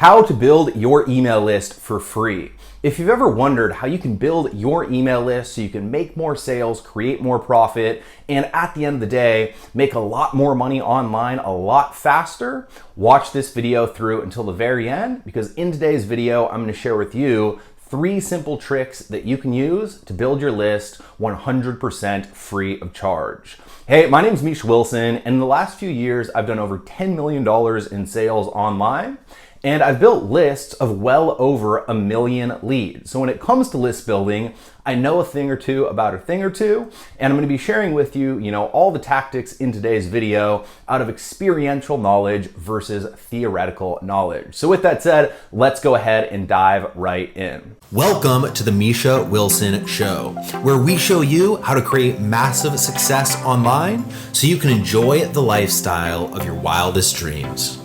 How to build your email list for free. If you've ever wondered how you can build your email list so you can make more sales, create more profit, and at the end of the day, make a lot more money online a lot faster, watch this video through until the very end, because in today's video, I'm going to share with you 3 simple tricks that you can use to build your list 100% free of charge. Hey, my name is Misha Wilson, and in the last few years, I've done over $10 million in sales online. And I've built lists of well over 1 million leads. So when it comes to list building, I know a thing or two about a thing or two, and I'm gonna be sharing with you, all the tactics in today's video out of experiential knowledge versus theoretical knowledge. So with that said, let's go ahead and dive right in. Welcome to the Misha Wilson Show, where we show you how to create massive success online so you can enjoy the lifestyle of your wildest dreams.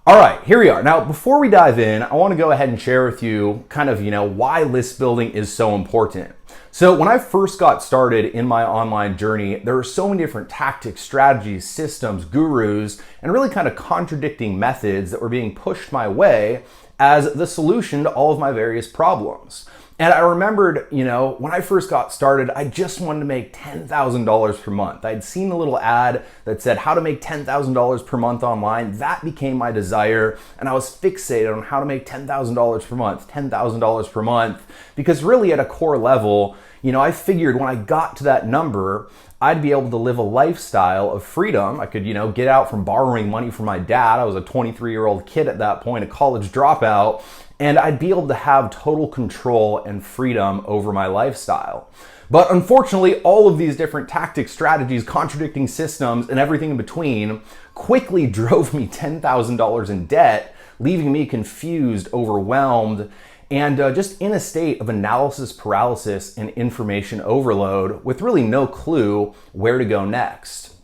All right, here we are. Now, before we dive in, I want to go ahead and share with you kind of, why list building is so important. So when I first got started in my online journey, there were so many different tactics, strategies, systems, gurus, and really kind of contradicting methods that were being pushed my way as the solution to all of my various problems. And I remembered, when I first got started, I just wanted to make $10,000 per month. I'd seen a little ad that said how to make $10,000 per month online. That became my desire, and I was fixated on how to make $10,000 per month, $10,000 per month, because really at a core level, I figured when I got to that number, I'd be able to live a lifestyle of freedom. I could, get out from borrowing money from my dad. I was a 23-year-old kid at that point, a college dropout, and I'd be able to have total control and freedom over my lifestyle. But unfortunately, all of these different tactics, strategies, contradicting systems, and everything in between quickly drove me $10,000 in debt, leaving me confused, overwhelmed, and just in a state of analysis paralysis and information overload with really no clue where to go next.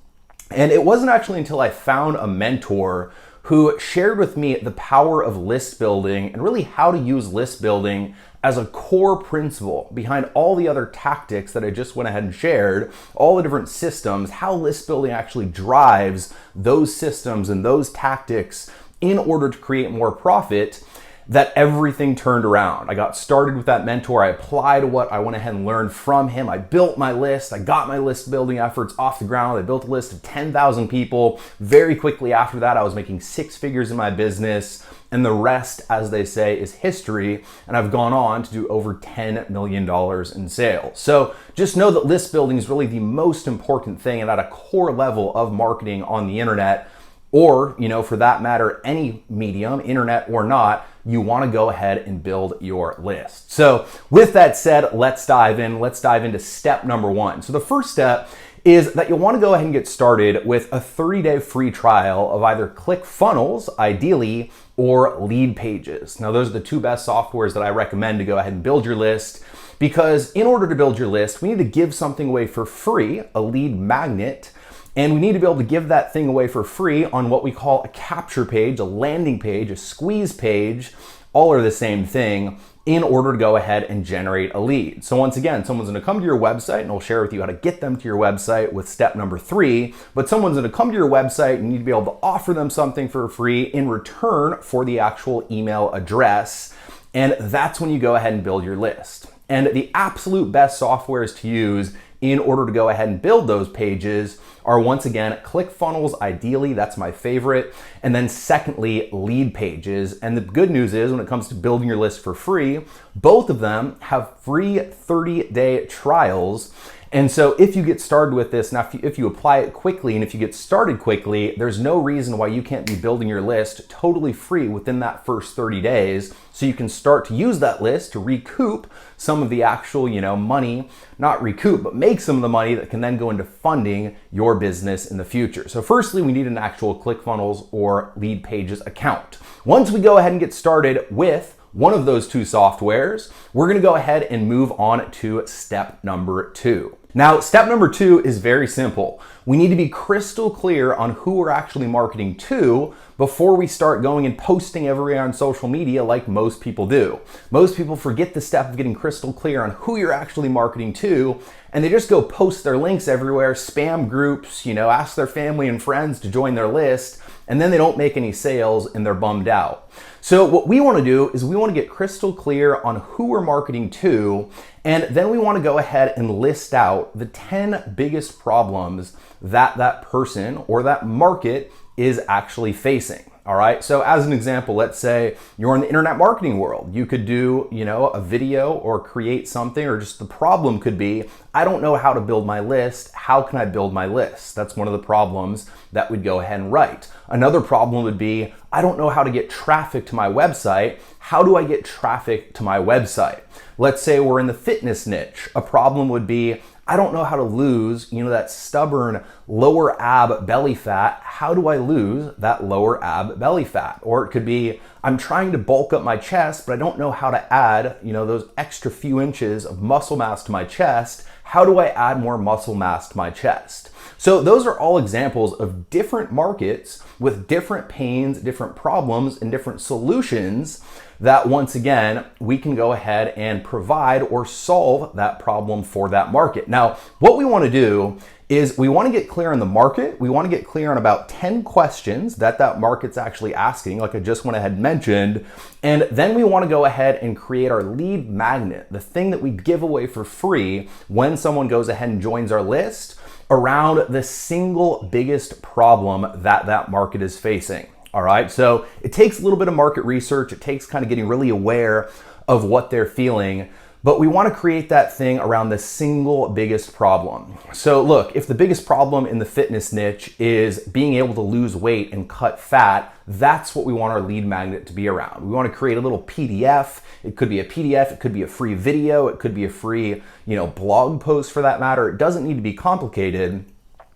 And it wasn't actually until I found a mentor who shared with me the power of list building and really how to use list building as a core principle behind all the other tactics that I just went ahead and shared, all the different systems, how list building actually drives those systems and those tactics in order to create more profit, that everything turned around. I got started with that mentor. I applied what I went ahead and learned from him. I built my list. I got my list building efforts off the ground. I built a list of 10,000 people. Very quickly after that, I was making 6 figures in my business. And the rest, as they say, is history. And I've gone on to do over $10 million in sales. So just know that list building is really the most important thing and at a core level of marketing on the internet, or, for that matter, any medium, internet or not, you want to go ahead and build your list. So with that said, let's dive in. Let's dive into step number 1. So the first step is that you'll want to go ahead and get started with a 30-day free trial of either ClickFunnels, ideally, or Lead Pages. Now, those are the 2 best softwares that I recommend to go ahead and build your list, because in order to build your list, we need to give something away for free, a lead magnet. And we need to be able to give that thing away for free on what we call a capture page, a landing page, a squeeze page, all are the same thing, in order to go ahead and generate a lead. So once again, someone's gonna come to your website, and I'll share with you how to get them to your website with step number 3, but someone's gonna come to your website, and you need to be able to offer them something for free in return for the actual email address. And that's when you go ahead and build your list. And the absolute best softwares to use in order to go ahead and build those pages are, once again, ClickFunnels, ideally, that's my favorite. And then secondly, Lead Pages. And the good news is when it comes to building your list for free, both of them have free 30-day trials. And so if you get started with this, now if you apply it quickly and if you get started quickly, there's no reason why you can't be building your list totally free within that first 30 days. So you can start to use that list to recoup some of the actual, money, not recoup, but make some of the money that can then go into funding your business in the future. So firstly, we need an actual ClickFunnels or Lead Pages account. Once we go ahead and get started with one of those 2 softwares, we're gonna go ahead and move on to step number 2. Now, step number 2 is very simple. We need to be crystal clear on who we're actually marketing to before we start going and posting everywhere on social media like most people do. Most people forget the step of getting crystal clear on who you're actually marketing to, and they just go post their links everywhere, spam groups, ask their family and friends to join their list, and then they don't make any sales and they're bummed out. So what we want to do is we want to get crystal clear on who we're marketing to, and then we want to go ahead and list out the 10 biggest problems that that person or that market is actually facing. All right. So as an example, let's say you're in the internet marketing world. You could do, a video or create something, or just the problem could be, I don't know how to build my list. How can I build my list? That's one of the problems that we'd go ahead and write. Another problem would be, I don't know how to get traffic to my website. How do I get traffic to my website? Let's say we're in the fitness niche. A problem would be, I don't know how to lose, that stubborn lower ab belly fat. How do I lose that lower ab belly fat? Or it could be, I'm trying to bulk up my chest, but I don't know how to add, those extra few inches of muscle mass to my chest. How do I add more muscle mass to my chest? So those are all examples of different markets with different pains, different problems, and different solutions that, once again, we can go ahead and provide or solve that problem for that market. Now, what we want to do is we want to get clear on the market. We want to get clear on about 10 questions that market's actually asking, like I just went ahead and mentioned. And then we want to go ahead and create our lead magnet, the thing that we give away for free when someone goes ahead and joins our list, around the single biggest problem that market is facing. All right, so it takes a little bit of market research. It takes kind of getting really aware of what they're feeling, but we want to create that thing around the single biggest problem. So look, if the biggest problem in the fitness niche is being able to lose weight and cut fat, that's what we want our lead magnet to be around. We want to create a little PDF. It could be a PDF, it could be a free video, it could be a free, blog post for that matter. It doesn't need to be complicated.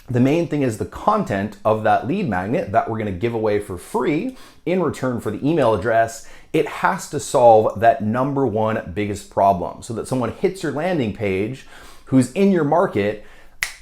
The main thing is the content of that lead magnet that we're going to give away for free in return for the email address. It has to solve that number one biggest problem, so that someone hits your landing page who's in your market.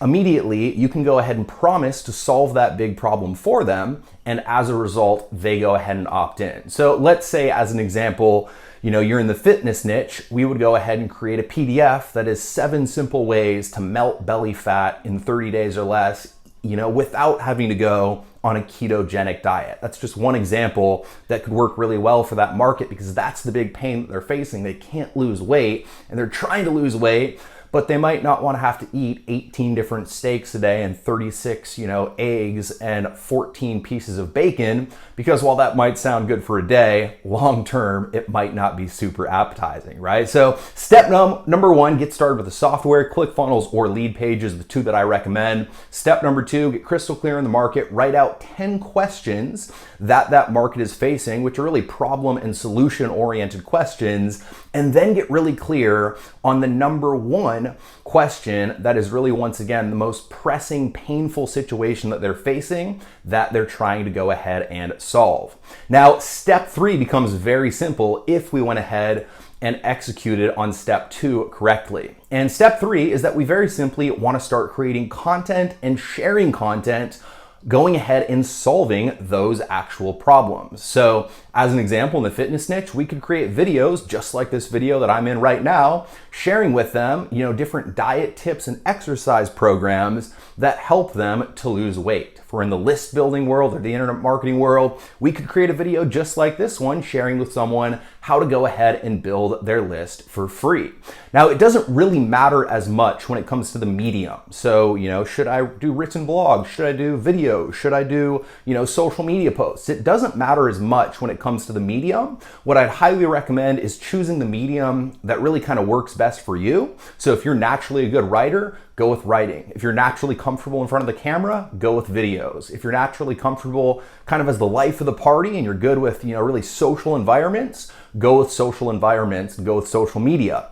Immediately, you can go ahead and promise to solve that big problem for them. And as a result, they go ahead and opt in. So let's say, as an example, you're in the fitness niche. We would go ahead and create a PDF that is 7 simple ways to melt belly fat in 30 days or less, without having to go on a ketogenic diet. That's just one example that could work really well for that market, because that's the big pain that they're facing. They can't lose weight, and they're trying to lose weight, but they might not want to have to eat 18 different steaks a day and 36, eggs and 14 pieces of bacon, because while that might sound good for a day, long term, it might not be super appetizing, right? So step number 1, get started with the software. ClickFunnels or Leadpages, the two that I recommend. Step number 2, get crystal clear in the market. Write out 10 questions that market is facing, which are really problem and solution oriented questions, and then get really clear on the number 1 question that is really, once again, the most pressing, painful situation that they're facing, that they're trying to go ahead and solve. Now, step 3 becomes very simple if we went ahead and executed on step 2 correctly. And step 3 is that we very simply want to start creating content and sharing content, going ahead and solving those actual problems. So as an example, in the fitness niche, we could create videos just like this video that I'm in right now, sharing with them, different diet tips and exercise programs that help them to lose weight. If we're in the list building world or the internet marketing world, we could create a video just like this one, sharing with someone how to go ahead and build their list for free. Now, it doesn't really matter as much when it comes to the medium. So, should I do written blogs? Should I do videos? Should I do, social media posts? It doesn't matter as much when it comes to the medium. What I'd highly recommend is choosing the medium that really kind of works best for you. So if you're naturally a good writer, go with writing. If you're naturally comfortable in front of the camera, go with videos. If you're naturally comfortable kind of as the life of the party and you're good with, really social environments, go with social environments and go with social media.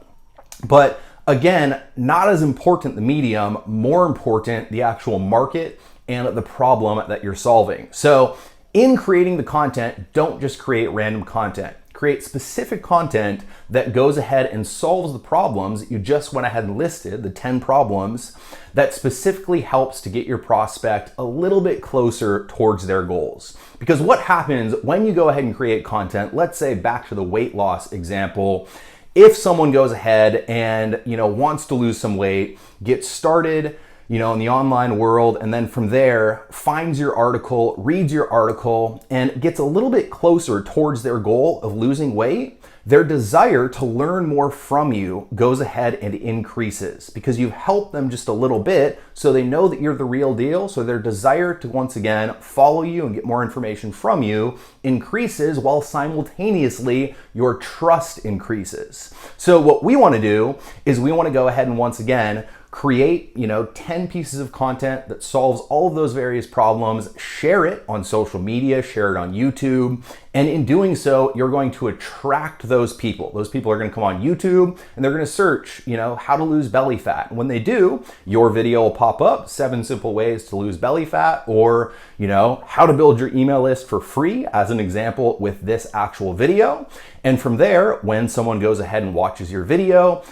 But again, not as important the medium, more important the actual market and the problem that you're solving. So in creating the content, don't just create random content. Create specific content that goes ahead and solves the problems you just went ahead and listed, the 10 problems, that specifically helps to get your prospect a little bit closer towards their goals. Because what happens when you go ahead and create content, let's say back to the weight loss example, if someone goes ahead and wants to lose some weight, gets started, in the online world, and then from there finds your article, reads your article, and gets a little bit closer towards their goal of losing weight, their desire to learn more from you goes ahead and increases because you've helped them just a little bit, so they know that you're the real deal. So their desire to once again follow you and get more information from you increases, while simultaneously your trust increases. So what we want to do is we want to go ahead and once again create 10 pieces of content that solves all of those various problems, share it on social media, share it on YouTube, and in doing so, you're going to attract those people. Those people are going to come on YouTube and they're going to search, how to lose belly fat. And when they do, your video will pop up, 7 simple ways to lose belly fat, or, how to build your email list for free, as an example with this actual video. And from there, when someone goes ahead and watches your video,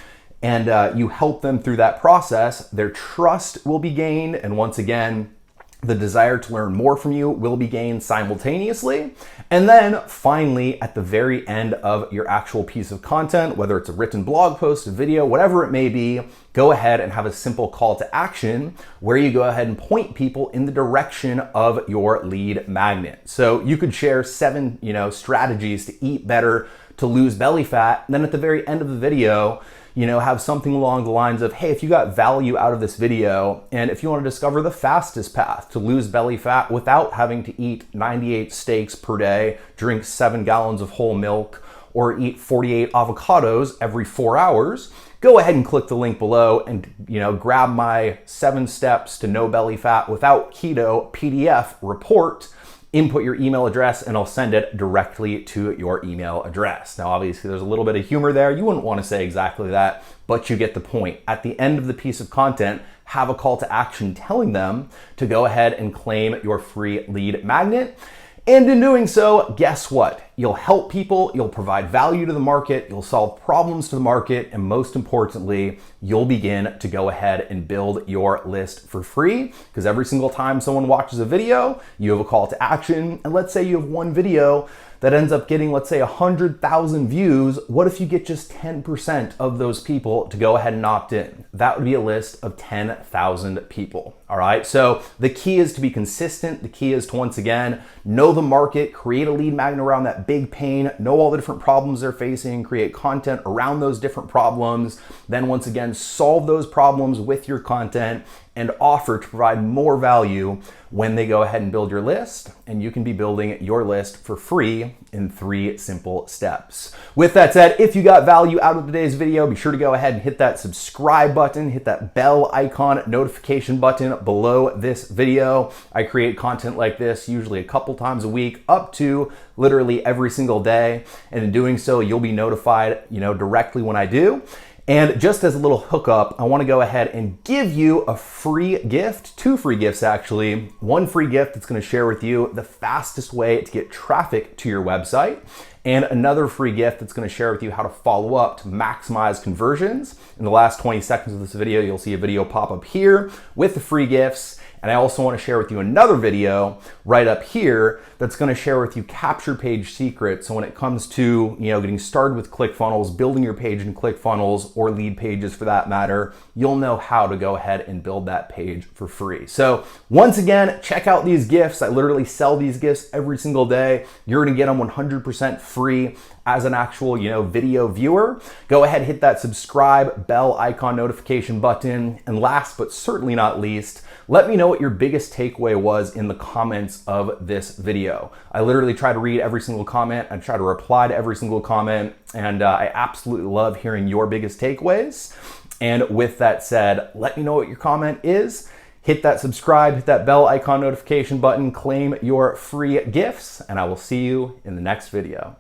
and you help them through that process, their trust will be gained. And once again, the desire to learn more from you will be gained simultaneously. And then finally, at the very end of your actual piece of content, whether it's a written blog post, a video, whatever it may be, go ahead and have a simple call to action where you go ahead and point people in the direction of your lead magnet. So you could share 7, strategies to eat better, to lose belly fat. And then at the very end of the video, have something along the lines of, hey, if you got value out of this video, and if you want to discover the fastest path to lose belly fat without having to eat 98 steaks per day, drink 7 gallons of whole milk, or eat 48 avocados every 4 hours, go ahead and click the link below and grab my 7 steps to no belly fat without keto PDF report. Input your email address and I'll send it directly to your email address. Now, obviously there's a little bit of humor there. You wouldn't want to say exactly that, but you get the point. At the end of the piece of content, have a call to action telling them to go ahead and claim your free lead magnet. And in doing so, guess what? You'll help people, you'll provide value to the market, you'll solve problems to the market, and most importantly, you'll begin to go ahead and build your list for free. Because every single time someone watches a video, you have a call to action. And let's say you have one video that ends up getting, let's say, 100,000 views. What if you get just 10% of those people to go ahead and opt in? That would be a list of 10,000 people. All right. So the key is to be consistent. The key is to, once again, know the market, create a lead magnet around that big pain, know all the different problems they're facing, create content around those different problems. Then once again, solve those problems with your content and offer to provide more value when they go ahead and build your list. And you can be building your list for free in 3 simple steps. With that said, if you got value out of today's video, be sure to go ahead and hit that subscribe button, hit that bell icon notification button below this video. I create content like this usually a couple times a week, up to literally every single day. And in doing so, you'll be notified, directly when I do. And just as a little hookup, I want to go ahead and give you a free gift, 2 free gifts actually. One free gift that's going to share with you the fastest way to get traffic to your website, and another free gift that's going to share with you how to follow up to maximize conversions. In the last 20 seconds of this video, you'll see a video pop up here with the free gifts. And I also want to share with you another video right up here that's going to share with you capture page secrets. So when it comes to, getting started with ClickFunnels, building your page in ClickFunnels or lead pages for that matter, you'll know how to go ahead and build that page for free. So once again, check out these gifts. I literally sell these gifts every single day. You're going to get them 100% free as an actual, video viewer. Go ahead, hit that subscribe bell icon notification button. And last but certainly not least, let me know what your biggest takeaway was in the comments of this video. I literally try to read every single comment. I try to reply to every single comment. And I absolutely love hearing your biggest takeaways. And with that said, let me know what your comment is. Hit that subscribe, hit that bell icon notification button, claim your free gifts, and I will see you in the next video.